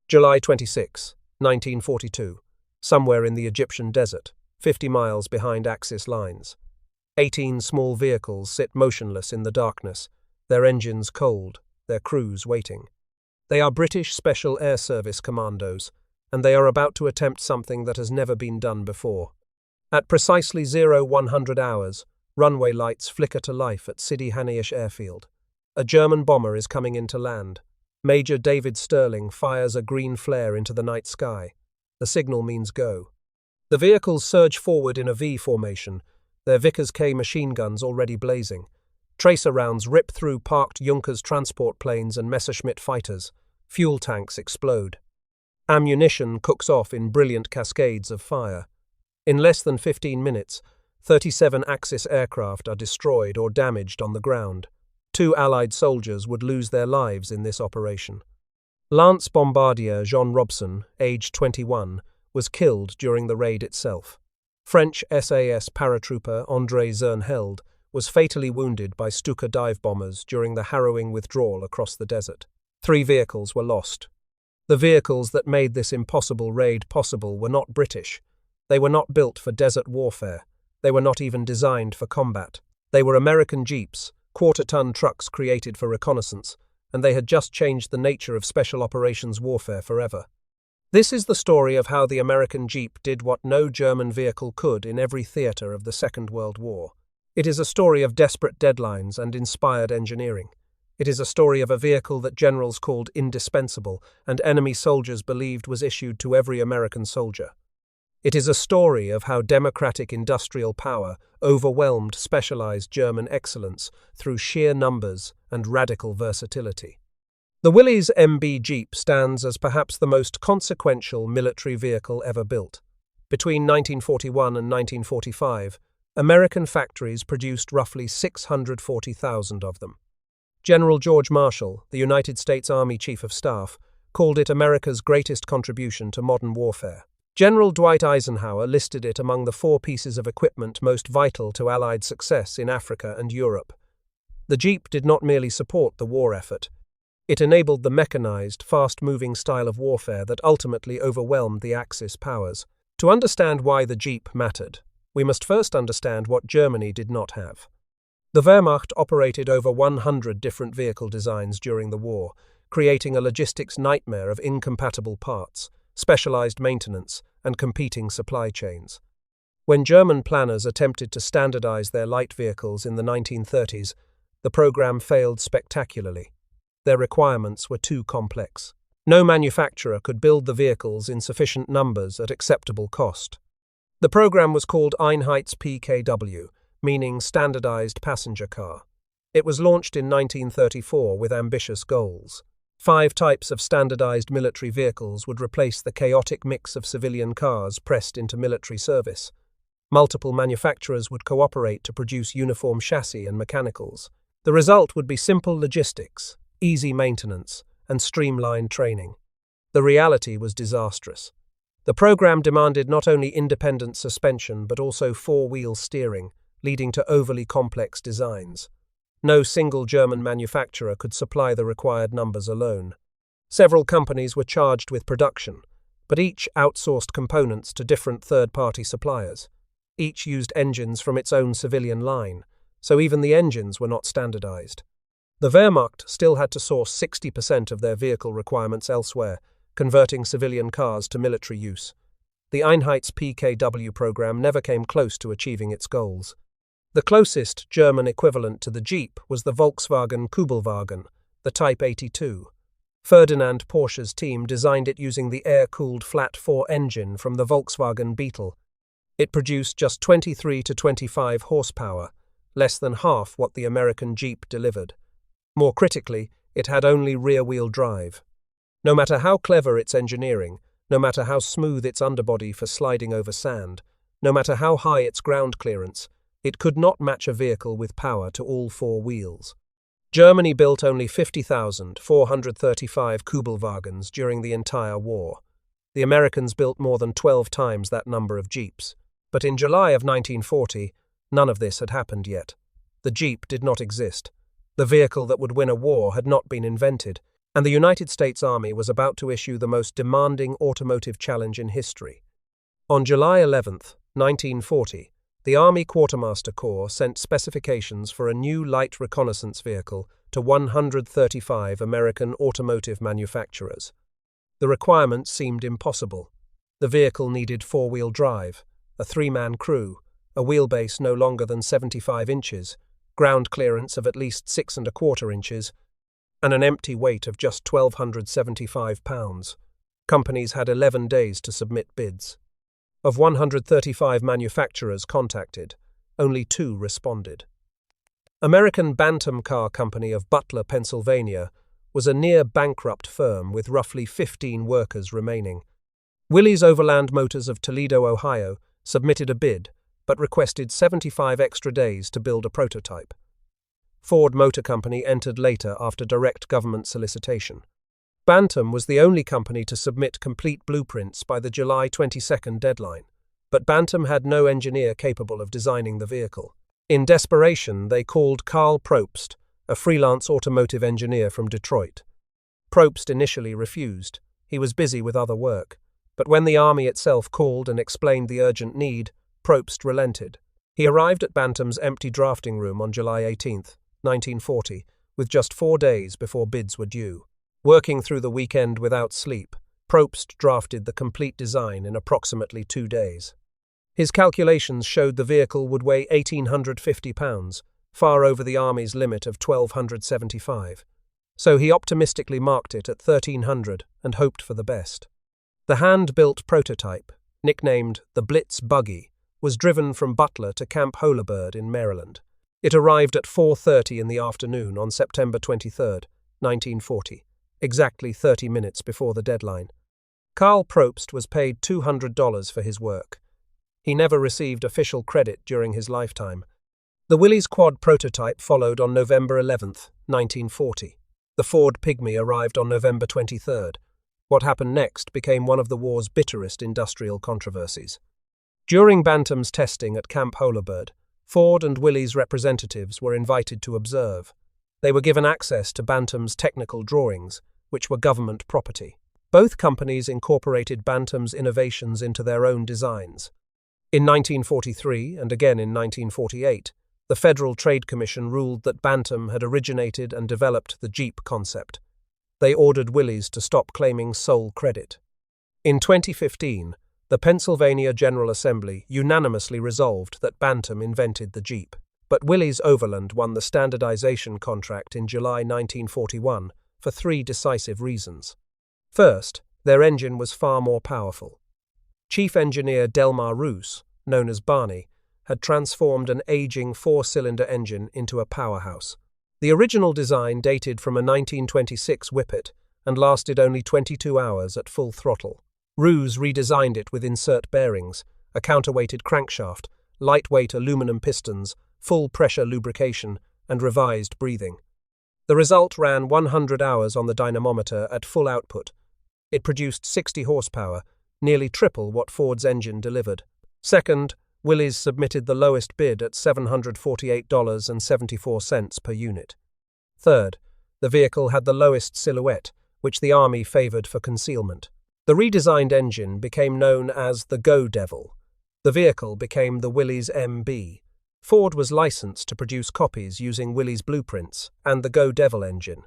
July 26, 1942. Somewhere in the Egyptian desert, 50 miles behind Axis lines. 18 small vehicles sit motionless in the darkness, their engines cold, their crews waiting. They are British Special Air Service commandos, and they are about to attempt something that has never been done before. At precisely 0100 hours, runway lights flicker to life at Sidi Haniash airfield. A German bomber is coming in to land. Major David Sterling fires a green flare into the night sky. The signal means go. The vehicles surge forward in a V formation, their Vickers K machine guns already blazing. Tracer rounds rip through parked Junkers transport planes and Messerschmitt fighters. Fuel tanks explode. Ammunition cooks off in brilliant cascades of fire. In less than 15 minutes, 37 Axis aircraft are destroyed or damaged on the ground. 2 Allied soldiers would lose their lives in this operation. Lance Bombardier Jean Robson, aged 21, was killed during the raid itself. French SAS paratrooper André Zernheld was fatally wounded by Stuka dive bombers during the harrowing withdrawal across the desert. 3 vehicles were lost. The vehicles that made this impossible raid possible were not British. They were not built for desert warfare. They were not even designed for combat. They were American Jeeps, quarter-ton trucks created for reconnaissance, and they had just changed the nature of special operations warfare forever. This is the story of how the American Jeep did what no German vehicle could in every theater of the Second World War. It is a story of desperate deadlines and inspired engineering. It is a story of a vehicle that generals called indispensable and enemy soldiers believed was issued to every American soldier. It is a story of how democratic industrial power overwhelmed specialized German excellence through sheer numbers and radical versatility. The Willys MB Jeep stands as perhaps the most consequential military vehicle ever built. Between 1941 and 1945, American factories produced roughly 640,000 of them. General George Marshall, the United States Army Chief of Staff, called it America's greatest contribution to modern warfare. General Dwight Eisenhower listed it among the 4 pieces of equipment most vital to Allied success in Africa and Europe. The Jeep did not merely support the war effort. It enabled the mechanized, fast-moving style of warfare that ultimately overwhelmed the Axis powers. To understand why the Jeep mattered, we must first understand what Germany did not have. The Wehrmacht operated over 100 different vehicle designs during the war, creating a logistics nightmare of incompatible parts, specialized maintenance, and competing supply chains. When German planners attempted to standardize their light vehicles in the 1930s, the program failed spectacularly. Their requirements were too complex. No manufacturer could build the vehicles in sufficient numbers at acceptable cost. The program was called Einheits-PKW, meaning Standardized Passenger Car. It was launched in 1934 with ambitious goals. 5 types of standardized military vehicles would replace the chaotic mix of civilian cars pressed into military service. Multiple manufacturers would cooperate to produce uniform chassis and mechanicals. The result would be simple logistics, easy maintenance, and streamlined training. The reality was disastrous. The program demanded not only independent suspension but also 4-wheel steering, leading to overly complex designs. No single German manufacturer could supply the required numbers alone. Several companies were charged with production, but each outsourced components to different third-party suppliers. Each used engines from its own civilian line, so even the engines were not standardized. The Wehrmacht still had to source 60% of their vehicle requirements elsewhere, converting civilian cars to military use. The Einheits-PKW program never came close to achieving its goals. The closest German equivalent to the Jeep was the Volkswagen Kübelwagen, the Type 82. Ferdinand Porsche's team designed it using the air-cooled flat-4 engine from the Volkswagen Beetle. It produced just 23 to 25 horsepower, less than half what the American Jeep delivered. More critically, it had only rear-wheel drive. No matter how clever its engineering, no matter how smooth its underbody for sliding over sand, no matter how high its ground clearance, it could not match a vehicle with power to all 4 wheels. Germany built only 50,435 Kübelwagens during the entire war. The Americans built more than 12 times that number of Jeeps. But in July of 1940, none of this had happened yet. The Jeep did not exist. The vehicle that would win a war had not been invented. and the United States Army was about to issue the most demanding automotive challenge in history. On July 11, 1940, the Army Quartermaster Corps sent specifications for a new light reconnaissance vehicle to 135 American automotive manufacturers. The requirements seemed impossible. The vehicle needed four-wheel drive, a three-man crew, a wheelbase no longer than 75 inches, ground clearance of at least 6¼ inches, and an empty weight of just 1,275 pounds. Companies had 11 days to submit bids. Of 135 manufacturers contacted, only 2 responded. American Bantam Car Company of Butler, Pennsylvania, was a near-bankrupt firm with roughly 15 workers remaining. Willys Overland Motors of Toledo, Ohio, submitted a bid, but requested 75 extra days to build a prototype. Ford Motor Company entered later after direct government solicitation. Bantam was the only company to submit complete blueprints by the July 22 deadline, but Bantam had no engineer capable of designing the vehicle. In desperation, they called Carl Probst, a freelance automotive engineer from Detroit. Probst initially refused. He was busy with other work. But when the Army itself called and explained the urgent need, Probst relented. He arrived at Bantam's empty drafting room on July 18, 1940, with just 4 days before bids were due. Working through the weekend without sleep, Probst drafted the complete design in approximately 2 days. His calculations showed the vehicle would weigh 1,850 pounds, far over the Army's limit of 1,275. So he optimistically marked it at 1,300 and hoped for the best. The hand-built prototype, nicknamed the Blitz Buggy, was driven from Butler to Camp Holabird in Maryland. It arrived at 4:30 in the afternoon on September 23, 1940, exactly 30 minutes before the deadline. Carl Probst was paid $200 for his work. He never received official credit during his lifetime. The Willys Quad prototype followed on November 11, 1940. The Ford Pygmy arrived on November 23. What happened next became one of the war's bitterest industrial controversies. During Bantam's testing at Camp Holabird, Ford and Willys representatives were invited to observe. They were given access to Bantam's technical drawings, which were government property. Both companies incorporated Bantam's innovations into their own designs. In 1943 and again in 1948, the Federal Trade Commission ruled that Bantam had originated and developed the Jeep concept. They ordered Willys to stop claiming sole credit. In 2015, the Pennsylvania General Assembly unanimously resolved that Bantam invented the Jeep, but Willys Overland won the standardization contract in July 1941 for 3 decisive reasons. First, their engine was far more powerful. Chief Engineer Delmar Roos, known as Barney, had transformed an aging 4-cylinder engine into a powerhouse. The original design dated from a 1926 Whippet and lasted only 22 hours at full throttle. Roos redesigned it with insert bearings, a counterweighted crankshaft, lightweight aluminum pistons, full-pressure lubrication, and revised breathing. The result ran 100 hours on the dynamometer at full output. It produced 60 horsepower, nearly triple what Ford's engine delivered. Second, Willys submitted the lowest bid at $748.74 per unit. Third, the vehicle had the lowest silhouette, which the Army favored for concealment. The redesigned engine became known as the Go Devil. The vehicle became the Willys MB. Ford was licensed to produce copies using Willys blueprints and the Go Devil engine.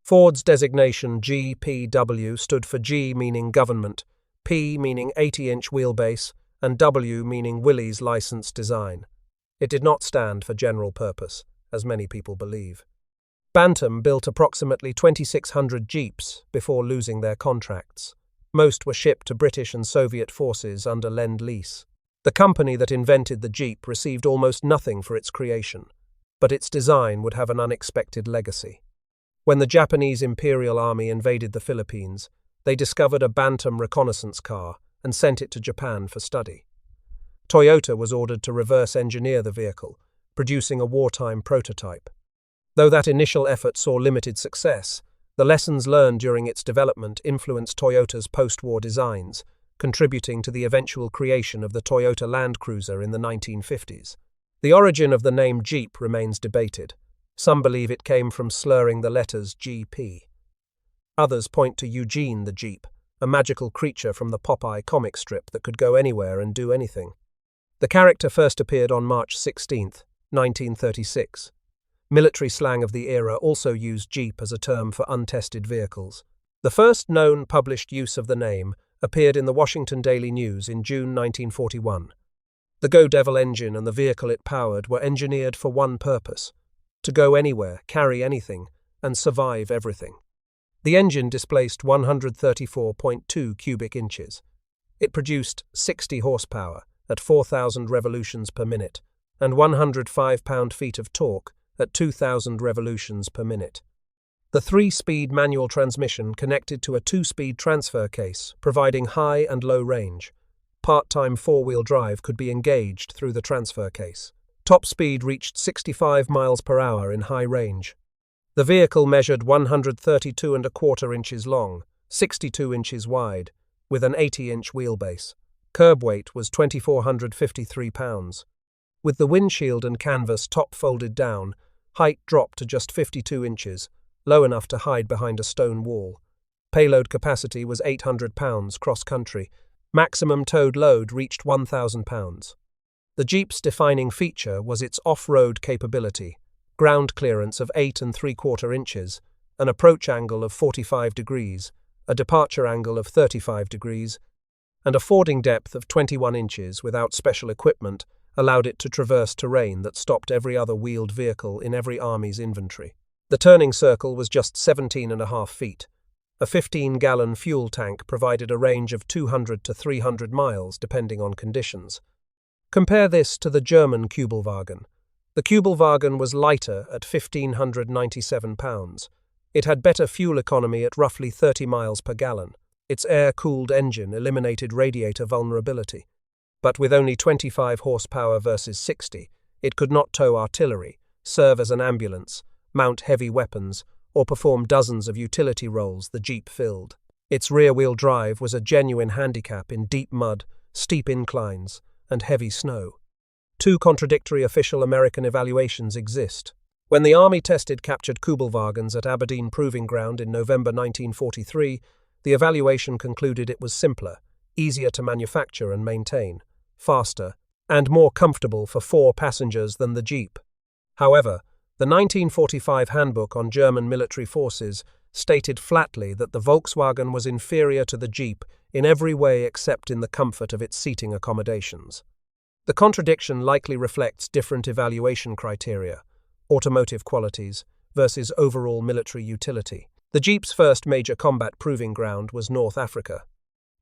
Ford's designation GPW stood for G meaning government, P meaning 80-inch wheelbase, and W meaning Willys licensed design. It did not stand for general purpose, as many people believe. Bantam built approximately 2,600 Jeeps before losing their contracts. Most were shipped to British and Soviet forces under Lend-Lease. The company that invented the Jeep received almost nothing for its creation, but its design would have an unexpected legacy. When the Japanese Imperial Army invaded the Philippines, they discovered a Bantam reconnaissance car and sent it to Japan for study. Toyota was ordered to reverse engineer the vehicle, producing a wartime prototype. Though that initial effort saw limited success, the lessons learned during its development influenced Toyota's post-war designs, contributing to the eventual creation of the Toyota Land Cruiser in the 1950s. The origin of the name Jeep remains debated. Some believe it came from slurring the letters GP. Others point to Eugene the Jeep, a magical creature from the Popeye comic strip that could go anywhere and do anything. The character first appeared on March 16, 1936. Military slang of the era also used Jeep as a term for untested vehicles. The first known published use of the name appeared in the Washington Daily News in June 1941. The Go Devil engine and the vehicle it powered were engineered for one purpose: to go anywhere, carry anything, and survive everything. The engine displaced 134.2 cubic inches. It produced 60 horsepower at 4,000 revolutions per minute and 105 pound-feet of torque at 2,000 revolutions per minute. The 3-speed manual transmission connected to a 2-speed transfer case, providing high and low range. Part-time 4-wheel drive could be engaged through the transfer case. Top speed reached 65 miles per hour in high range. The vehicle measured 132.25 inches long, 62 inches wide, with an 80-inch wheelbase. Curb weight was 2,453 pounds. With the windshield and canvas top folded down, height dropped to just 52 inches, low enough to hide behind a stone wall. Payload capacity was 800 pounds cross-country. Maximum towed load reached 1,000 pounds. The Jeep's defining feature was its off-road capability: ground clearance of 8 3/4 inches, an approach angle of 45 degrees, a departure angle of 35 degrees, and a fording depth of 21 inches without special equipment allowed it to traverse terrain that stopped every other wheeled vehicle in every army's inventory. The turning circle was just 17.5 feet. A 15-gallon fuel tank provided a range of 200 to 300 miles depending on conditions. Compare this to the German Kübelwagen. The Kübelwagen was lighter at 1,597 pounds. It had better fuel economy at roughly 30 miles per gallon. Its air-cooled engine eliminated radiator vulnerability. But with only 25 horsepower versus 60, it could not tow artillery, serve as an ambulance, mount heavy weapons, or perform dozens of utility roles the Jeep filled. Its rear-wheel drive was a genuine handicap in deep mud, steep inclines, and heavy snow. Two contradictory official American evaluations exist. When the Army tested captured Kübelwagens at Aberdeen Proving Ground in November 1943, the evaluation concluded it was simpler, easier to manufacture and maintain, faster, and more comfortable for 4 passengers than the Jeep. However, the 1945 Handbook on German Military Forces stated flatly that the Volkswagen was inferior to the Jeep in every way except in the comfort of its seating accommodations. The contradiction likely reflects different evaluation criteria: automotive qualities versus overall military utility. The Jeep's first major combat proving ground was North Africa.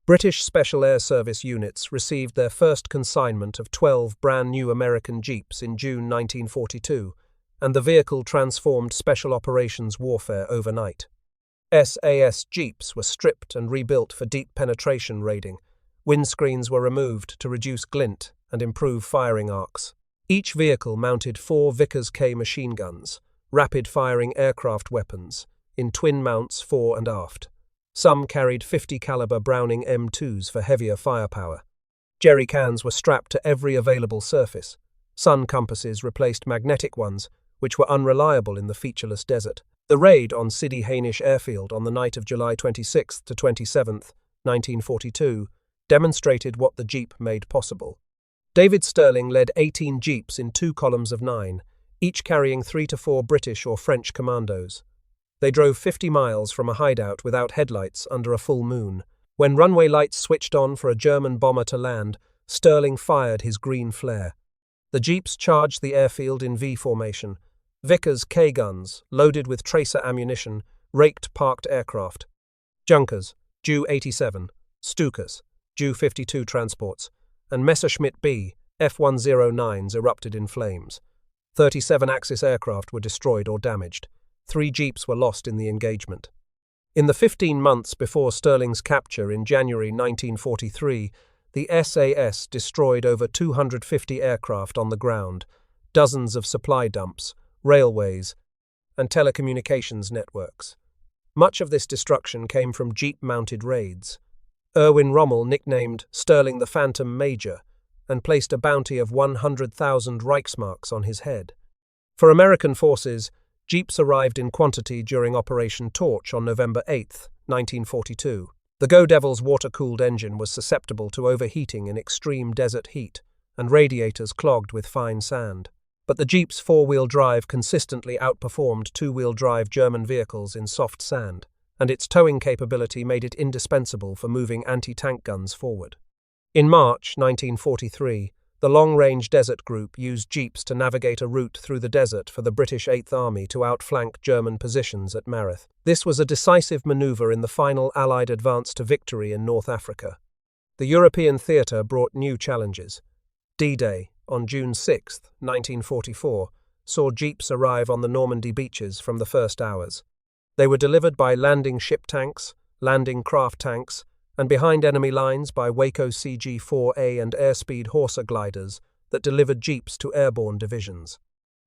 British Special Air Service units received their first consignment of 12 brand-new American Jeeps in June 1942, and the vehicle transformed special operations warfare overnight. SAS Jeeps were stripped and rebuilt for deep penetration raiding. Windscreens were removed to reduce glint and improve firing arcs. Each vehicle mounted 4 Vickers K machine guns, rapid-firing aircraft weapons, in twin mounts fore and aft. Some carried 50-caliber Browning M2s for heavier firepower. Jerry cans were strapped to every available surface. Sun compasses replaced magnetic ones, which were unreliable in the featureless desert. The raid on Sidi Hainish Airfield on the night of July 26 to 27, 1942, demonstrated what the Jeep made possible. David Stirling led 18 Jeeps in 2 columns of 9, each carrying 3 to 4 British or French commandos. They drove 50 miles from a hideout without headlights under a full moon. When runway lights switched on for a German bomber to land, Stirling fired his green flare. The Jeeps charged the airfield in V formation. Vickers K guns, loaded with tracer ammunition, raked parked aircraft. Junkers, Ju-87, Stukas, Ju-52 transports, and Messerschmitt B, F-109s erupted in flames. 37 Axis aircraft were destroyed or damaged. 3 Jeeps were lost in the engagement. In the 15 months before Stirling's capture in January 1943, the SAS destroyed over 250 aircraft on the ground, dozens of supply dumps, railways, and telecommunications networks. Much of this destruction came from Jeep-mounted raids. Erwin Rommel nicknamed Stirling the Phantom Major and placed a bounty of 100,000 Reichsmarks on his head. For American forces, Jeeps arrived in quantity during Operation Torch on November 8, 1942. The Go Devil's water-cooled engine was susceptible to overheating in extreme desert heat, and radiators clogged with fine sand. But the Jeep's four-wheel drive consistently outperformed two-wheel drive German vehicles in soft sand, and its towing capability made it indispensable for moving anti-tank guns forward. In March 1943, the Long-Range Desert Group used Jeeps to navigate a route through the desert for the British 8th Army to outflank German positions at Mareth. This was a decisive maneuver in the final Allied advance to victory in North Africa. The European theatre brought new challenges. D-Day, on June 6, 1944, saw Jeeps arrive on the Normandy beaches from the first hours. They were delivered by landing ship tanks, landing craft tanks, and behind enemy lines by Waco CG-4A and airspeed Horsa gliders that delivered Jeeps to airborne divisions.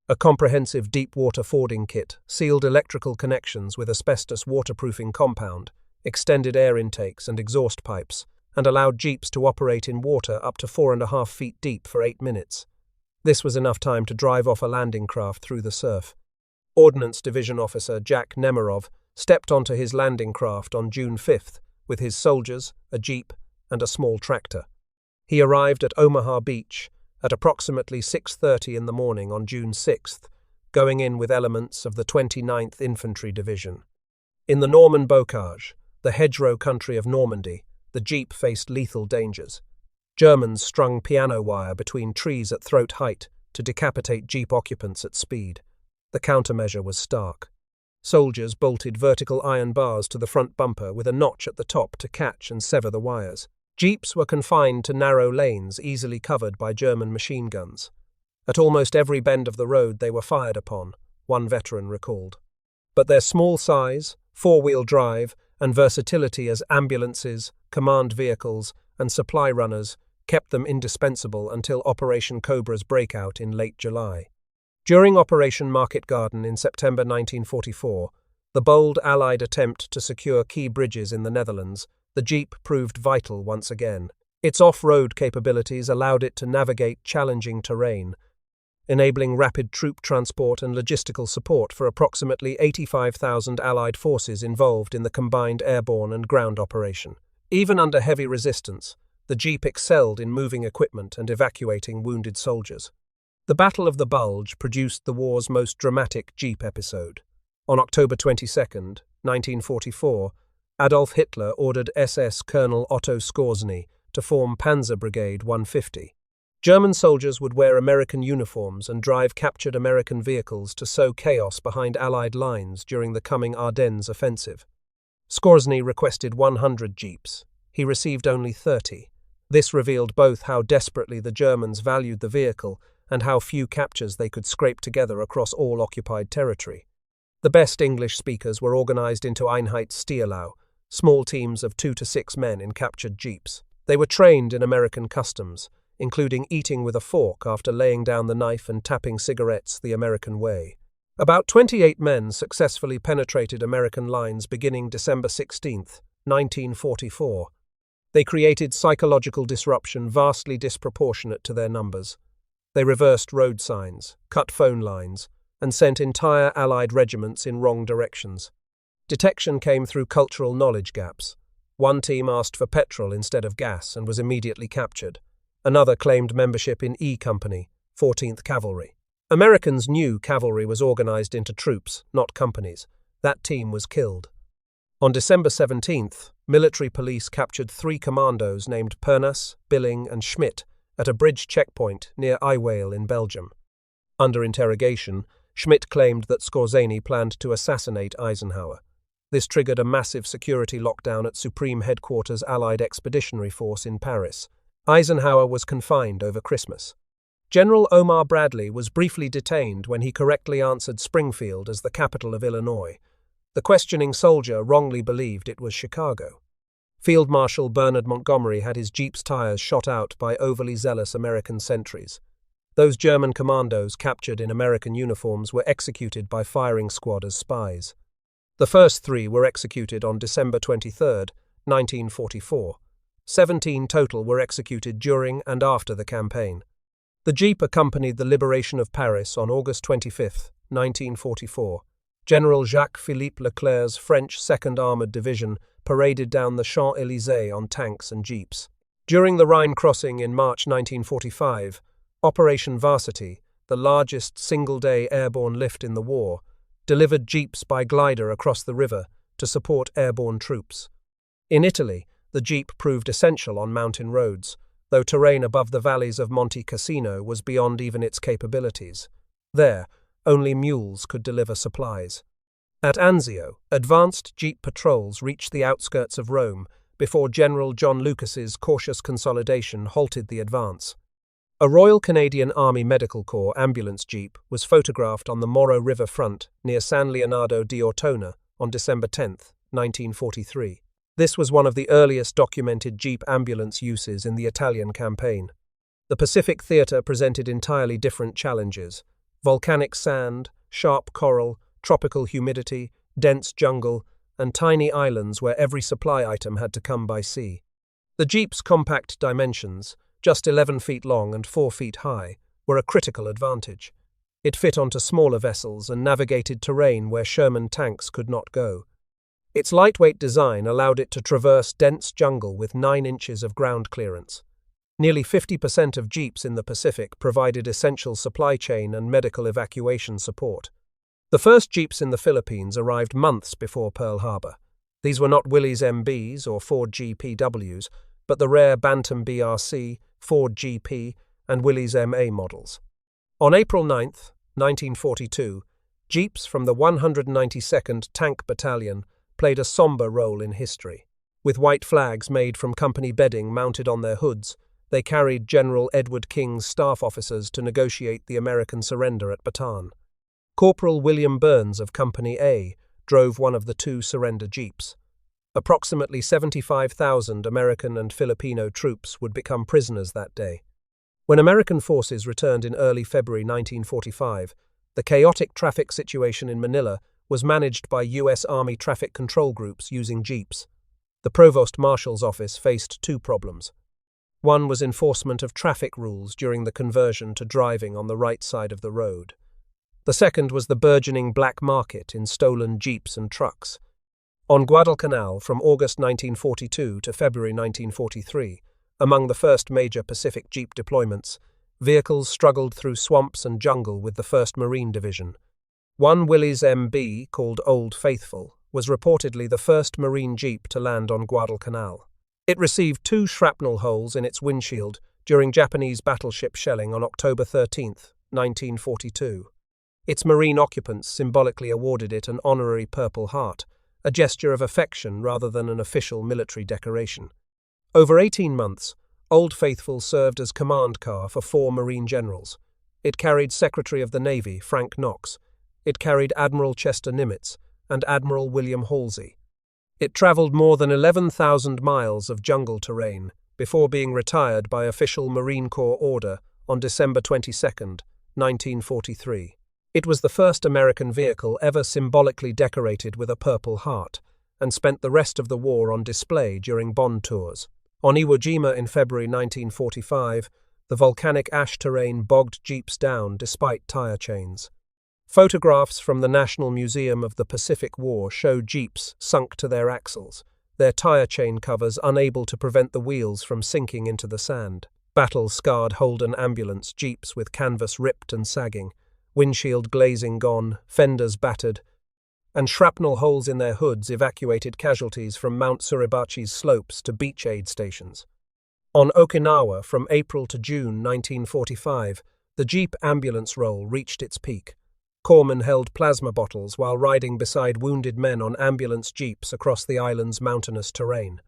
A comprehensive deep-water fording kit sealed electrical connections with asbestos waterproofing compound, extended air intakes and exhaust pipes, and allowed Jeeps to operate in water up to 4.5 feet deep for 8 minutes. This was enough time to drive off a landing craft through the surf. Ordnance Division Officer Jack Nemerov stepped onto his landing craft on June 5th with his soldiers, a jeep, and a small tractor. He arrived at Omaha Beach at approximately 6:30 in the morning on June 6th, going in with elements of the 29th Infantry Division. In the Norman Bocage, the hedgerow country of Normandy, the jeep faced lethal dangers. Germans strung piano wire between trees at throat height to decapitate jeep occupants at speed. The countermeasure was stark. Soldiers bolted vertical iron bars to the front bumper with a notch at the top to catch and sever the wires. Jeeps were confined to narrow lanes easily covered by German machine guns. At almost every bend of the road they were fired upon, one veteran recalled. But their small size, four-wheel drive, and versatility as ambulances, command vehicles, and supply runners kept them indispensable until Operation Cobra's breakout in late July. During Operation Market Garden in September 1944, the bold Allied attempt to secure key bridges in the Netherlands, the Jeep proved vital once again. Its off-road capabilities allowed it to navigate challenging terrain, enabling rapid troop transport and logistical support for approximately 85,000 Allied forces involved in the combined airborne and ground operation. Even under heavy resistance, the Jeep excelled in moving equipment and evacuating wounded soldiers. The Battle of the Bulge produced the war's most dramatic Jeep episode. On October 22, 1944, Adolf Hitler ordered SS Colonel Otto Skorzeny to form Panzer Brigade 150. German soldiers would wear American uniforms and drive captured American vehicles to sow chaos behind Allied lines during the coming Ardennes offensive. Skorzeny requested 100 Jeeps. He received only 30. This revealed both how desperately the Germans valued the vehicle and how few captures they could scrape together across all occupied territory. The best English speakers were organized into Einheit Stierlau, small teams of 2 to 6 men in captured jeeps. They were trained in American customs, including eating with a fork after laying down the knife and tapping cigarettes the American way. About 28 men successfully penetrated American lines beginning December 16, 1944. They created psychological disruption vastly disproportionate to their numbers. They reversed road signs, cut phone lines, and sent entire Allied regiments in wrong directions. Detection came through cultural knowledge gaps. One team asked for petrol instead of gas and was immediately captured. Another claimed membership in E Company, 14th Cavalry. Americans knew cavalry was organized into troops, not companies. That team was killed. On December 17th, military police captured 3 commandos named Pernas, Billing, and Schmidt at a bridge checkpoint near Iwale in Belgium. Under interrogation, Schmidt claimed that Skorzeny planned to assassinate Eisenhower. This triggered a massive security lockdown at Supreme Headquarters Allied Expeditionary Force in Paris. Eisenhower was confined over Christmas. General Omar Bradley was briefly detained when he correctly answered Springfield as the capital of Illinois. The questioning soldier wrongly believed it was Chicago. Field Marshal Bernard Montgomery had his jeep's tires shot out by overly zealous American sentries. Those German commandos captured in American uniforms were executed by firing squad as spies. The first 3 were executed on December 23, 1944. 17 total were executed during and after the campaign. The Jeep accompanied the liberation of Paris on August 25, 1944, General Jacques-Philippe Leclerc's French 2nd Armored Division paraded down the Champs-Élysées on tanks and jeeps. During the Rhine crossing in March 1945, Operation Varsity, the largest single-day airborne lift in the war, delivered jeeps by glider across the river to support airborne troops. In Italy, the jeep proved essential on mountain roads, though terrain above the valleys of Monte Cassino was beyond even its capabilities. There, only mules could deliver supplies. At Anzio, advanced jeep patrols reached the outskirts of Rome before General John Lucas's cautious consolidation halted the advance. A Royal Canadian Army Medical Corps ambulance jeep was photographed on the Moro River front near San Leonardo di Ortona on December 10, 1943. This was one of the earliest documented jeep ambulance uses in the Italian campaign. The Pacific Theatre presented entirely different challenges: volcanic sand, sharp coral, tropical humidity, dense jungle, and tiny islands where every supply item had to come by sea. The jeep's compact dimensions, just 11 feet long and 4 feet high, were a critical advantage. It fit onto smaller vessels and navigated terrain where Sherman tanks could not go. Its lightweight design allowed it to traverse dense jungle with 9 inches of ground clearance. Nearly 50% of jeeps in the Pacific provided essential supply chain and medical evacuation support. The first jeeps in the Philippines arrived months before Pearl Harbor. These were not Willys MBs or Ford GPWs, but the rare Bantam BRC, Ford GP, and Willys MA models. On April 9, 1942, jeeps from the 192nd Tank Battalion played a somber role in history. With white flags made from company bedding mounted on their hoods, they carried General Edward King's staff officers to negotiate the American surrender at Bataan. Corporal William Burns of Company A drove one of the 2 surrender jeeps. Approximately 75,000 American and Filipino troops would become prisoners that day. When American forces returned in early February 1945, the chaotic traffic situation in Manila was managed by U.S. Army traffic control groups using jeeps. The Provost Marshal's office faced 2 problems. One was enforcement of traffic rules during the conversion to driving on the right side of the road. The second was the burgeoning black market in stolen jeeps and trucks. On Guadalcanal from August 1942 to February 1943, among the first major Pacific jeep deployments, vehicles struggled through swamps and jungle with the 1st Marine Division. One Willys MB, called Old Faithful, was reportedly the first Marine jeep to land on Guadalcanal. It received 2 shrapnel holes in its windshield during Japanese battleship shelling on October 13, 1942. Its Marine occupants symbolically awarded it an honorary Purple Heart, a gesture of affection rather than an official military decoration. Over 18 months, Old Faithful served as command car for 4 Marine generals. It carried Secretary of the Navy Frank Knox. It carried Admiral Chester Nimitz and Admiral William Halsey. It traveled more than 11,000 miles of jungle terrain before being retired by official Marine Corps order on December 22, 1943. It was the first American vehicle ever symbolically decorated with a Purple Heart and spent the rest of the war on display during Bond tours. On Iwo Jima in February 1945, the volcanic ash terrain bogged jeeps down despite tire chains. Photographs from the National Museum of the Pacific War show jeeps sunk to their axles, their tire chain covers unable to prevent the wheels from sinking into the sand. Battle-scarred Holden ambulance jeeps with canvas ripped and sagging, windshield glazing gone, fenders battered, and shrapnel holes in their hoods evacuated casualties from Mount Suribachi's slopes to beach aid stations. On Okinawa from April to June 1945, the jeep ambulance roll reached its peak. Corpsmen held plasma bottles while riding beside wounded men on ambulance jeeps across the island's mountainous terrain.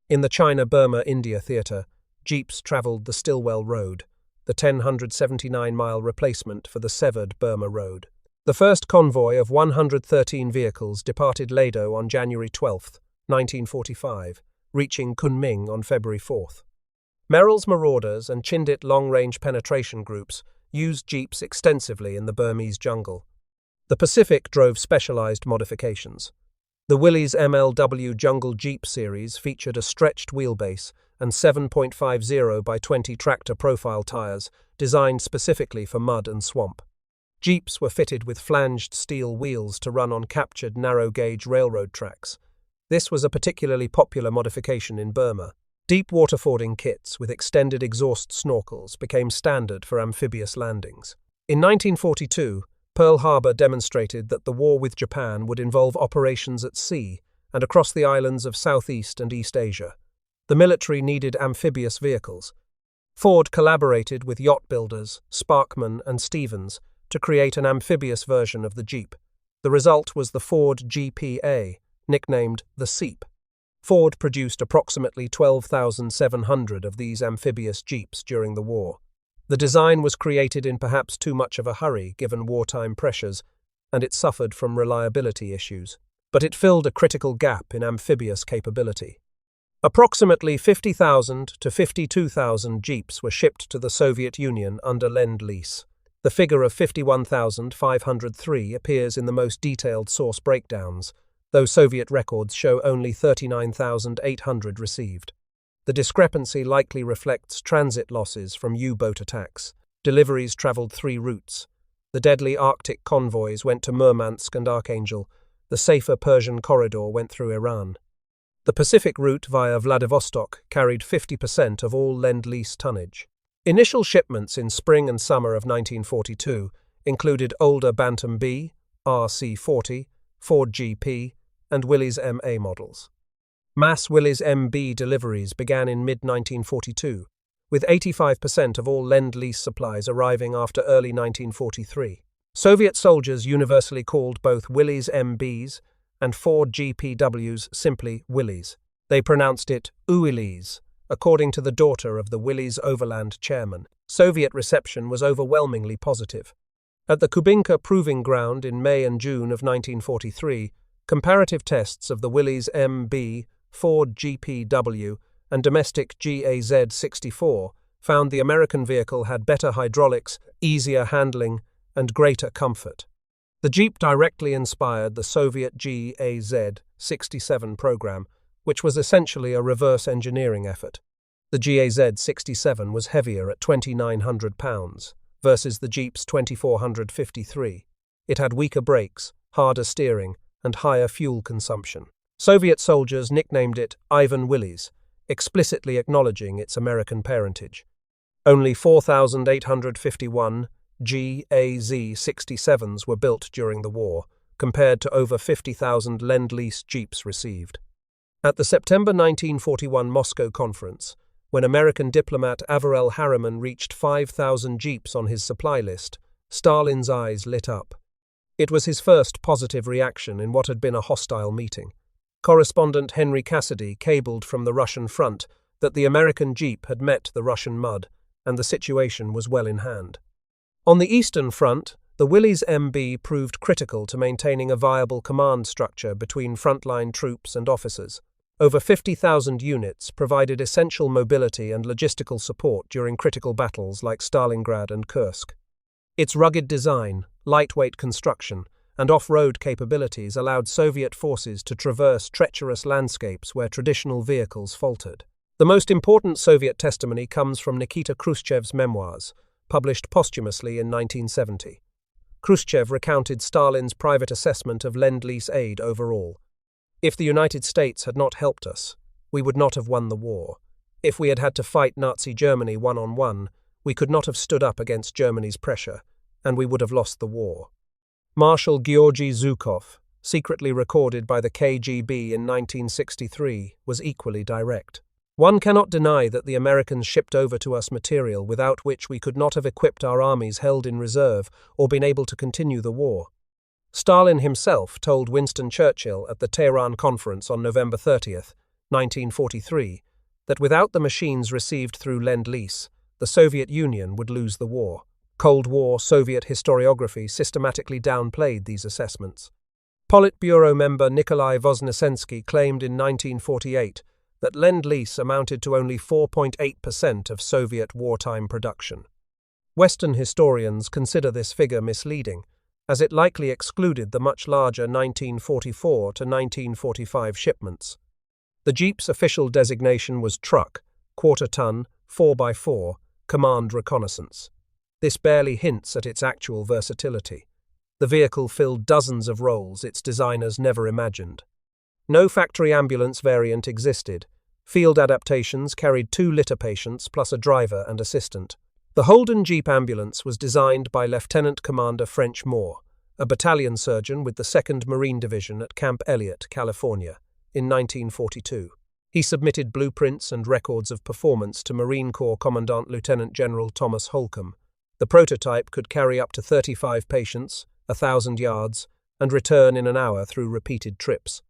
In the China-Burma-India theatre, jeeps travelled the Stilwell Road, the 179-mile replacement for the severed Burma Road. The first convoy of 113 vehicles departed Lado on January 12, 1945, reaching Kunming on February 4. Merrill's Marauders and Chindit long-range penetration groups used jeeps extensively in the Burmese jungle. The Pacific drove specialized modifications. The Willys MLW Jungle Jeep series featured a stretched wheelbase and 7.50 by 20 tractor profile tires designed specifically for mud and swamp. Jeeps were fitted with flanged steel wheels to run on captured narrow-gauge railroad tracks. This was a particularly popular modification in Burma. Deep waterfording kits with extended exhaust snorkels became standard for amphibious landings. In 1942, Pearl Harbor demonstrated that the war with Japan would involve operations at sea and across the islands of Southeast and East Asia. The military needed amphibious vehicles. Ford collaborated with yacht builders Sparkman and Stevens to create an amphibious version of the Jeep. The result was the Ford GPA, nicknamed the Seep. Ford produced approximately 12,700 of these amphibious Jeeps during the war. The design was created in perhaps too much of a hurry given wartime pressures, and it suffered from reliability issues. But it filled a critical gap in amphibious capability. Approximately 50,000 to 52,000 Jeeps were shipped to the Soviet Union under Lend-Lease. The figure of 51,503 appears in the most detailed source breakdowns, though Soviet records show only 39,800 received. The discrepancy likely reflects transit losses from U-boat attacks. Deliveries traveled 3 routes. The deadly Arctic convoys went to Murmansk and Archangel. The safer Persian corridor went through Iran. The Pacific route via Vladivostok carried 50% of all Lend-Lease tonnage. Initial shipments in spring and summer of 1942 included older Bantam B, RC-40, Ford GP, and Willys MA models. Mass Willys MB deliveries began in mid-1942, with 85% of all Lend-Lease supplies arriving after early 1943. Soviet soldiers universally called both Willys MBs and Ford GPWs simply Willys. They pronounced it Uilys, according to the daughter of the Willys Overland chairman. Soviet reception was overwhelmingly positive. At the Kubinka Proving Ground in May and June of 1943, comparative tests of the Willys MB, Ford GPW, and domestic GAZ-64 found the American vehicle had better hydraulics, easier handling, and greater comfort. The Jeep directly inspired the Soviet GAZ-67 program, which was essentially a reverse engineering effort. The GAZ-67 was heavier at 2,900 pounds versus the Jeep's 2,453. It had weaker brakes, harder steering, and higher fuel consumption. Soviet soldiers nicknamed it Ivan Willys, explicitly acknowledging its American parentage. Only 4,851 GAZ-67s were built during the war, compared to over 50,000 Lend-Lease Jeeps received. At the September 1941 Moscow conference, when American diplomat Averell Harriman reached 5,000 Jeeps on his supply list, Stalin's eyes lit up. It was his first positive reaction in what had been a hostile meeting. Correspondent Henry Cassidy cabled from the Russian front that the American Jeep had met the Russian mud, and the situation was well in hand. On the Eastern Front, the Willys MB proved critical to maintaining a viable command structure between frontline troops and officers. Over 50,000 units provided essential mobility and logistical support during critical battles like Stalingrad and Kursk. Its rugged design, lightweight construction, and off-road capabilities allowed Soviet forces to traverse treacherous landscapes where traditional vehicles faltered. The most important Soviet testimony comes from Nikita Khrushchev's memoirs, published posthumously in 1970. Khrushchev recounted Stalin's private assessment of Lend-Lease aid overall. If the United States had not helped us, we would not have won the war. If we had had to fight Nazi Germany one-on-one, we could not have stood up against Germany's pressure, and we would have lost the war. Marshal Georgy Zhukov, secretly recorded by the KGB in 1963, was equally direct. One cannot deny that the Americans shipped over to us material without which we could not have equipped our armies held in reserve or been able to continue the war. Stalin himself told Winston Churchill at the Tehran Conference on November 30, 1943, that without the machines received through Lend-Lease, the Soviet Union would lose the war. Cold War Soviet historiography systematically downplayed these assessments. Politburo member Nikolai Voznesensky claimed in 1948 that Lend-Lease amounted to only 4.8% of Soviet wartime production. Western historians consider this figure misleading, as it likely excluded the much larger 1944 to 1945 shipments. The Jeep's official designation was truck, quarter-ton, 4x4, command reconnaissance. This barely hints at its actual versatility. The vehicle filled dozens of roles its designers never imagined. No factory ambulance variant existed. Field adaptations carried 2 litter patients plus a driver and assistant. The Holden Jeep ambulance was designed by Lieutenant Commander French Moore, a battalion surgeon with the 2nd Marine Division at Camp Elliott, California, in 1942. He submitted blueprints and records of performance to Marine Corps Commandant Lieutenant General Thomas Holcomb. The prototype could carry up to 35 patients, 1,000 yards, and return in an hour through repeated trips.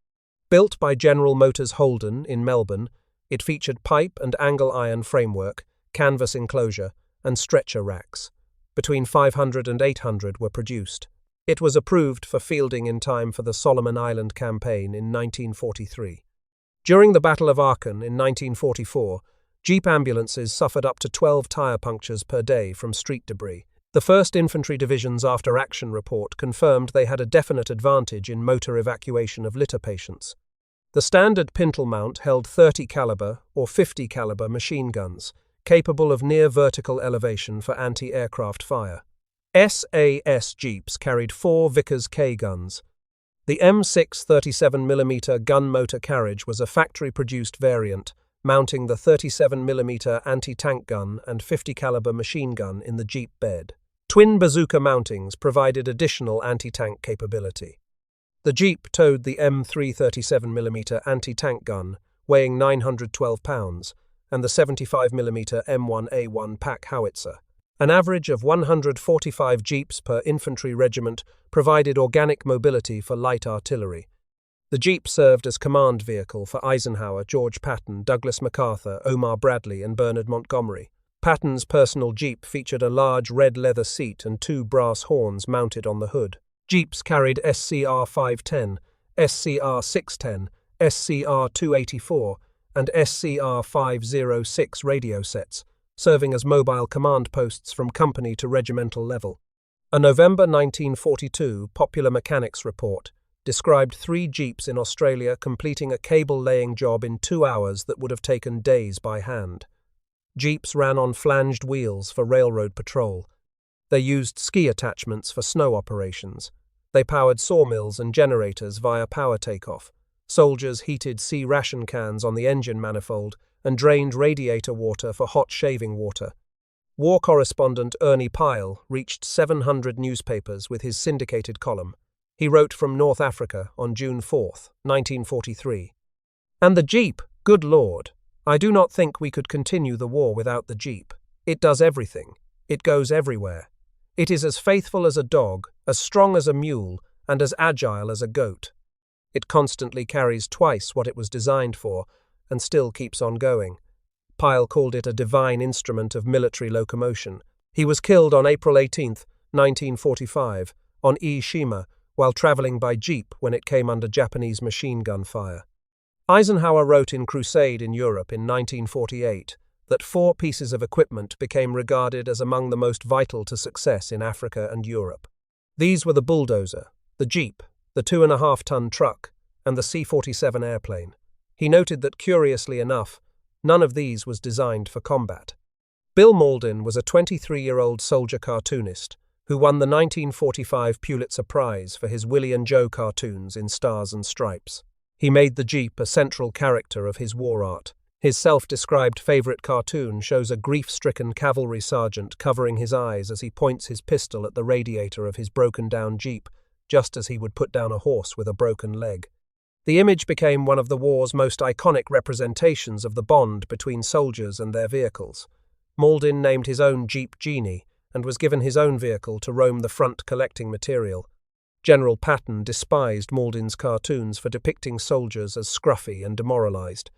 Built by General Motors Holden in Melbourne, it featured pipe and angle iron framework, canvas enclosure, and stretcher racks. Between 500 and 800 were produced. It was approved for fielding in time for the Solomon Island campaign in 1943. During the Battle of Aachen in 1944, Jeep ambulances suffered up to 12 tire punctures per day from street debris. The 1st Infantry Division's after-action report confirmed they had a definite advantage in motor evacuation of litter patients. The standard Pintle mount held 30 caliber or 50 caliber machine guns, capable of near vertical elevation for anti-aircraft fire. SAS Jeeps carried 4 Vickers K guns. The M6 37mm gun motor carriage was a factory-produced variant, mounting the 37mm anti-tank gun and 50 caliber machine gun in the Jeep bed. Twin bazooka mountings provided additional anti-tank capability. The Jeep towed the M3 37mm anti-tank gun, weighing 912 pounds, and the 75mm M1A1 pack howitzer. An average of 145 Jeeps per infantry regiment provided organic mobility for light artillery. The Jeep served as command vehicle for Eisenhower, George Patton, Douglas MacArthur, Omar Bradley, and Bernard Montgomery. Patton's personal Jeep featured a large red leather seat and 2 brass horns mounted on the hood. Jeeps carried SCR 510, SCR 610, SCR 284, and SCR 506 radio sets, serving as mobile command posts from company to regimental level. A November 1942 Popular Mechanics report described 3 Jeeps in Australia completing a cable-laying job in 2 hours that would have taken days by hand. Jeeps ran on flanged wheels for railroad patrol. They used ski attachments for snow operations. They powered sawmills and generators via power takeoff. Soldiers heated sea ration cans on the engine manifold and drained radiator water for hot shaving water. War correspondent Ernie Pyle reached 700 newspapers with his syndicated column. He wrote from North Africa on June 4, 1943. "And the Jeep, good Lord! I do not think we could continue the war without the Jeep. It does everything. It goes everywhere. It is as faithful as a dog, as strong as a mule, and as agile as a goat. It constantly carries twice what it was designed for, and still keeps on going." Pyle called it a divine instrument of military locomotion. He was killed on April 18, 1945, on Ii Shima, while traveling by Jeep when it came under Japanese machine gun fire. Eisenhower wrote in Crusade in Europe in 1948 that 4 pieces of equipment became regarded as among the most vital to success in Africa and Europe. These were the bulldozer, the Jeep, the 2.5-ton truck, and the C-47 airplane. He noted that, curiously enough, none of these was designed for combat. Bill Mauldin was a 23-year-old soldier cartoonist who won the 1945 Pulitzer Prize for his Willie and Joe cartoons in Stars and Stripes. He made the Jeep a central character of his war art. His self-described favorite cartoon shows a grief-stricken cavalry sergeant covering his eyes as he points his pistol at the radiator of his broken-down Jeep, just as he would put down a horse with a broken leg. The image became one of the war's most iconic representations of the bond between soldiers and their vehicles. Mauldin named his own Jeep Genie and was given his own vehicle to roam the front collecting material. General Patton despised Mauldin's cartoons for depicting soldiers as scruffy and demoralized.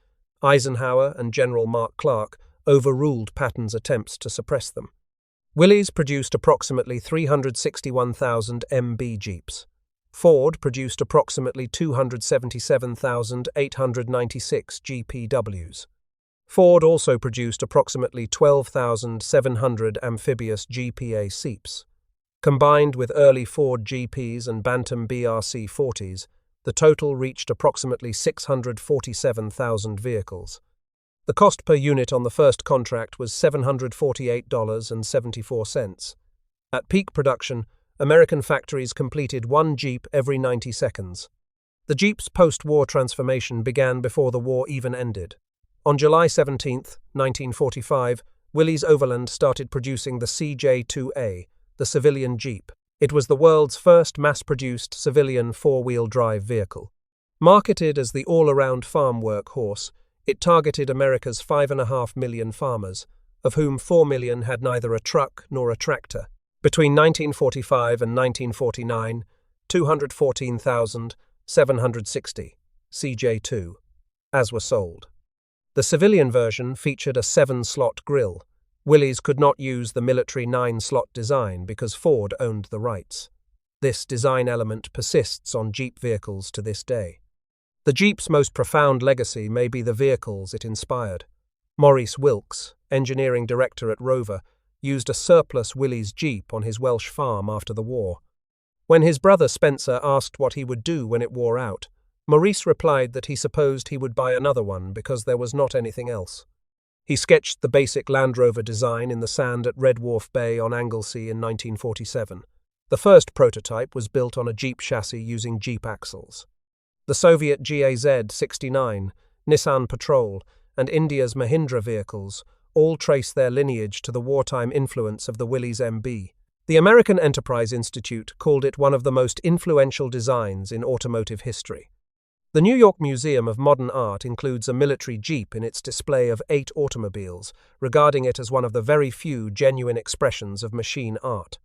Eisenhower and General Mark Clark overruled Patton's attempts to suppress them. Willys produced approximately 361,000 MB Jeeps. Ford produced approximately 277,896 GPWs. Ford also produced approximately 12,700 amphibious GPA Seeps. Combined with early Ford GPs and Bantam BRC-40s, the total reached approximately 647,000 vehicles. The cost per unit on the first contract was $748.74. At peak production, American factories completed one Jeep every 90 seconds. The Jeep's post-war transformation began before the war even ended. On July 17, 1945, Willys Overland started producing the CJ2A, the civilian Jeep. It was the world's first mass-produced civilian four-wheel drive vehicle. Marketed as the all-around farm workhorse, it targeted America's 5.5 million farmers, of whom 4 million had neither a truck nor a tractor. Between 1945 and 1949, 214,760 CJ2 as were sold. The civilian version featured a 7-slot grille. Willys could not use the military 9-slot design because Ford owned the rights. This design element persists on Jeep vehicles to this day. The Jeep's most profound legacy may be the vehicles it inspired. Maurice Wilkes, engineering director at Rover, used a surplus Willys Jeep on his Welsh farm after the war. When his brother Spencer asked what he would do when it wore out, Maurice replied that he supposed he would buy another one because there was not anything else. He sketched the basic Land Rover design in the sand at Red Wharf Bay on Anglesey in 1947. The first prototype was built on a Jeep chassis using Jeep axles. The Soviet GAZ-69, Nissan Patrol, and India's Mahindra vehicles all trace their lineage to the wartime influence of the Willys MB. The American Enterprise Institute called it one of the most influential designs in automotive history. The New York Museum of Modern Art includes a military Jeep in its display of 8 automobiles, regarding it as one of the very few genuine expressions of machine art.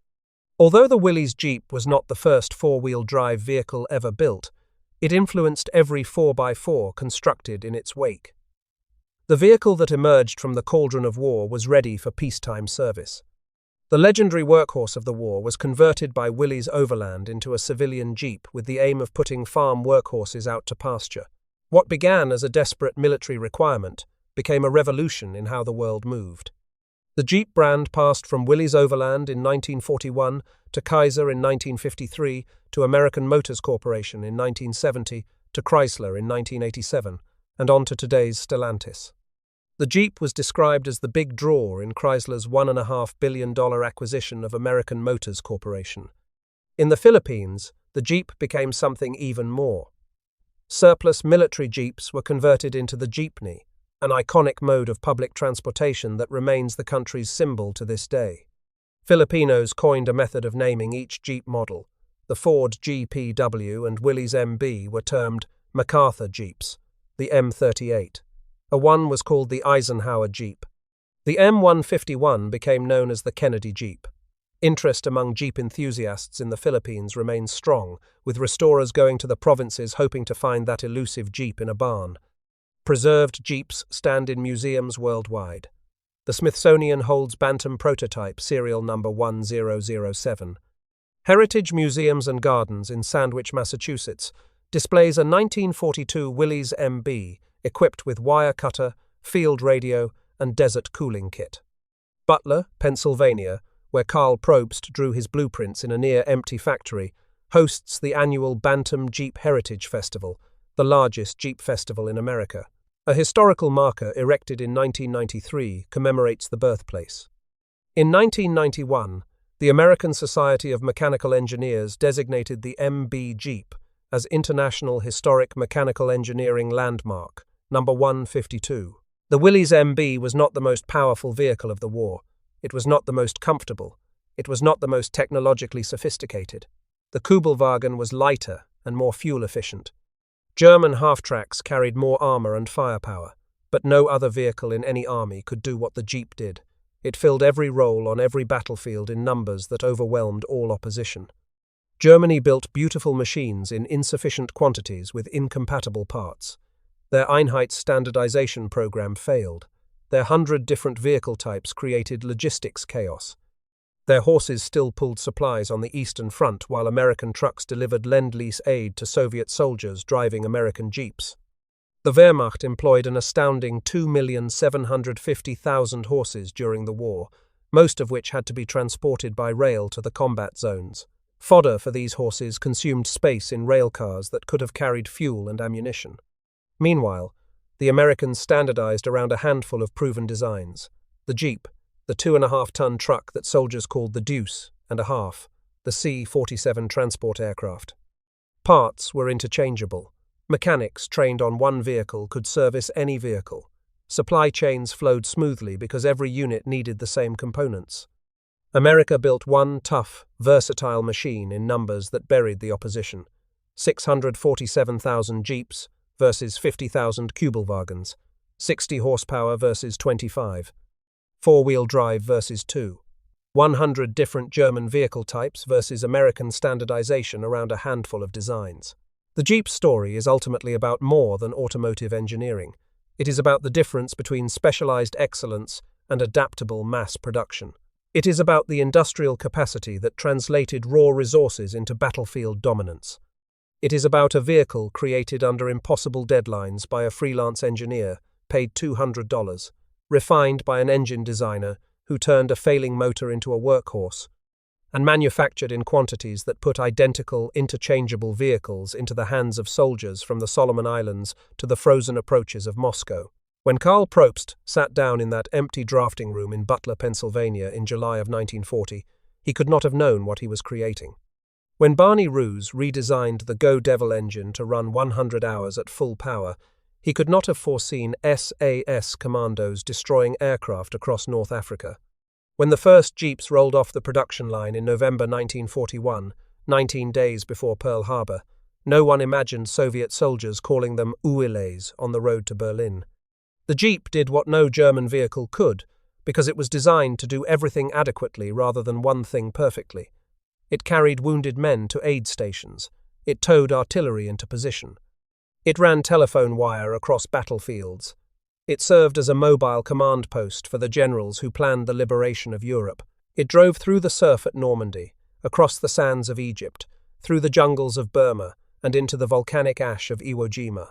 Although the Willys Jeep was not the first four-wheel drive vehicle ever built, it influenced every 4x4 constructed in its wake. The vehicle that emerged from the cauldron of war was ready for peacetime service. The legendary workhorse of the war was converted by Willys Overland into a civilian Jeep with the aim of putting farm workhorses out to pasture. What began as a desperate military requirement became a revolution in how the world moved. The Jeep brand passed from Willys Overland in 1941 to Kaiser in 1953 to American Motors Corporation in 1970 to Chrysler in 1987 and on to today's Stellantis. The Jeep was described as the big draw in Chrysler's $1.5 billion acquisition of American Motors Corporation. In the Philippines, the Jeep became something even more. Surplus military Jeeps were converted into the jeepney, an iconic mode of public transportation that remains the country's symbol to this day. Filipinos coined a method of naming each Jeep model. The Ford GPW and Willys MB were termed MacArthur Jeeps, the M38. A one was called the Eisenhower Jeep. The M151 became known as the Kennedy Jeep. Interest among Jeep enthusiasts in the Philippines remains strong, with restorers going to the provinces hoping to find that elusive Jeep in a barn. Preserved Jeeps stand in museums worldwide. The Smithsonian holds Bantam prototype serial number 1007. Heritage Museums and Gardens in Sandwich, Massachusetts, displays a 1942 Willys MB equipped with wire cutter, field radio, and desert cooling kit. Butler, Pennsylvania, where Karl Probst drew his blueprints in a near-empty factory, hosts the annual Bantam Jeep Heritage Festival, the largest Jeep festival in America. A historical marker erected in 1993 commemorates the birthplace. In 1991, the American Society of Mechanical Engineers designated the MB Jeep as International Historic Mechanical Engineering Landmark, number 152. The Willys MB was not the most powerful vehicle of the war. It was not the most comfortable. It was not the most technologically sophisticated. The Kubelwagen was lighter and more fuel-efficient. German half-tracks carried more armor and firepower, but no other vehicle in any army could do what the Jeep did. It filled every role on every battlefield in numbers that overwhelmed all opposition. Germany built beautiful machines in insufficient quantities with incompatible parts. Their Einheit standardization program failed. Their 100 different vehicle types created logistics chaos. Their horses still pulled supplies on the Eastern Front while American trucks delivered Lend-Lease aid to Soviet soldiers driving American Jeeps. The Wehrmacht employed an astounding 2,750,000 horses during the war, most of which had to be transported by rail to the combat zones. Fodder for these horses consumed space in rail cars that could have carried fuel and ammunition. Meanwhile, the Americans standardized around a handful of proven designs. The Jeep, the 2.5-ton truck that soldiers called the Deuce, and a half, the C-47 transport aircraft. Parts were interchangeable. Mechanics trained on one vehicle could service any vehicle. Supply chains flowed smoothly because every unit needed the same components. America built one tough, versatile machine in numbers that buried the opposition. 647,000 Jeeps versus 50,000 Kübelwagens. 60 horsepower versus 25. Four-wheel drive versus 2. 100 different German vehicle types versus American standardization around a handful of designs. The Jeep story is ultimately about more than automotive engineering. It is about the difference between specialized excellence and adaptable mass production. It is about the industrial capacity that translated raw resources into battlefield dominance. It is about a vehicle created under impossible deadlines by a freelance engineer, paid $200, refined by an engine designer who turned a failing motor into a workhorse, and manufactured in quantities that put identical, interchangeable vehicles into the hands of soldiers from the Solomon Islands to the frozen approaches of Moscow. When Karl Probst sat down in that empty drafting room in Butler, Pennsylvania in July of 1940, he could not have known what he was creating. When Barney Roos redesigned the Go Devil engine to run 100 hours at full power, he could not have foreseen SAS commandos destroying aircraft across North Africa. When the first Jeeps rolled off the production line in November 1941, 19 days before Pearl Harbor, no one imagined Soviet soldiers calling them Willys on the road to Berlin. The Jeep did what no German vehicle could, because it was designed to do everything adequately rather than one thing perfectly. It carried wounded men to aid stations. It towed artillery into position. It ran telephone wire across battlefields. It served as a mobile command post for the generals who planned the liberation of Europe. It drove through the surf at Normandy, across the sands of Egypt, through the jungles of Burma, and into the volcanic ash of Iwo Jima.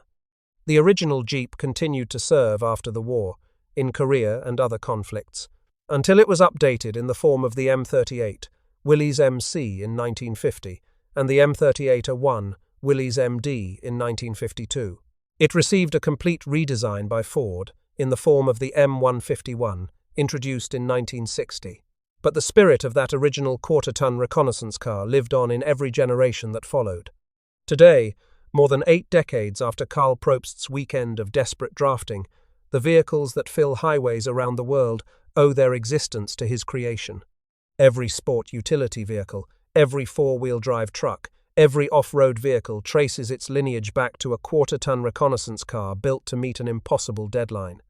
The original Jeep continued to serve after the war, in Korea and other conflicts, until it was updated in the form of the M38, Willys MC in 1950, and the M38A1, Willys MD in 1952. It received a complete redesign by Ford in the form of the M151, introduced in 1960. But the spirit of that original quarter-ton reconnaissance car lived on in every generation that followed. Today, more than 8 decades after Karl Probst's weekend of desperate drafting, the vehicles that fill highways around the world owe their existence to his creation. Every sport utility vehicle, every four-wheel drive truck, every off-road vehicle traces its lineage back to a quarter-ton reconnaissance car built to meet an impossible deadline.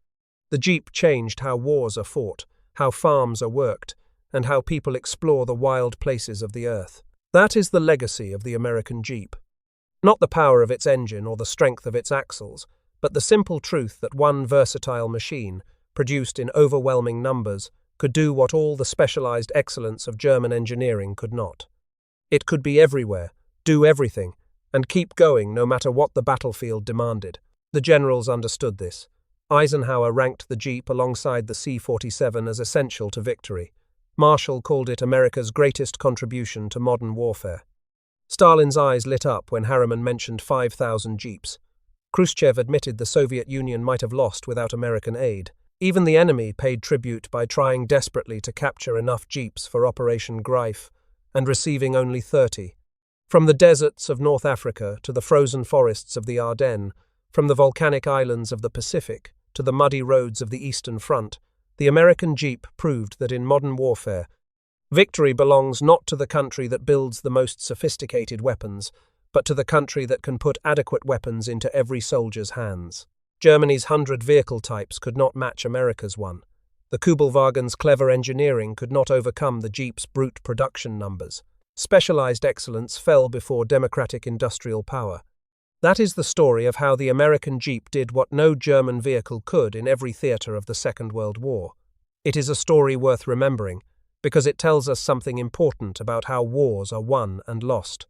The Jeep changed how wars are fought, how farms are worked, and how people explore the wild places of the earth. That is the legacy of the American Jeep. Not the power of its engine or the strength of its axles, but the simple truth that one versatile machine, produced in overwhelming numbers, could do what all the specialized excellence of German engineering could not. It could be everywhere, do everything, and keep going no matter what the battlefield demanded. The generals understood this. Eisenhower ranked the Jeep alongside the C-47 as essential to victory. Marshall called it America's greatest contribution to modern warfare. Stalin's eyes lit up when Harriman mentioned 5,000 Jeeps. Khrushchev admitted the Soviet Union might have lost without American aid. Even the enemy paid tribute by trying desperately to capture enough Jeeps for Operation Greif, and receiving only 30. From the deserts of North Africa to the frozen forests of the Ardennes, from the volcanic islands of the Pacific to the muddy roads of the Eastern Front, the American Jeep proved that in modern warfare, victory belongs not to the country that builds the most sophisticated weapons, but to the country that can put adequate weapons into every soldier's hands. Germany's 100 vehicle types could not match America's one. The Kübelwagen's clever engineering could not overcome the Jeep's brute production numbers. Specialized excellence fell before democratic industrial power. That is the story of how the American Jeep did what no German vehicle could in every theater of the Second World War. It is a story worth remembering, because it tells us something important about how wars are won and lost.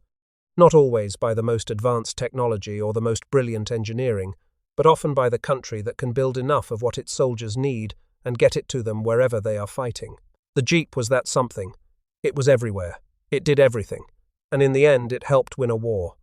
Not always by the most advanced technology or the most brilliant engineering, but often by the country that can build enough of what its soldiers need and get it to them wherever they are fighting. The Jeep was that something. It was everywhere. It did everything. And in the end, it helped win a war.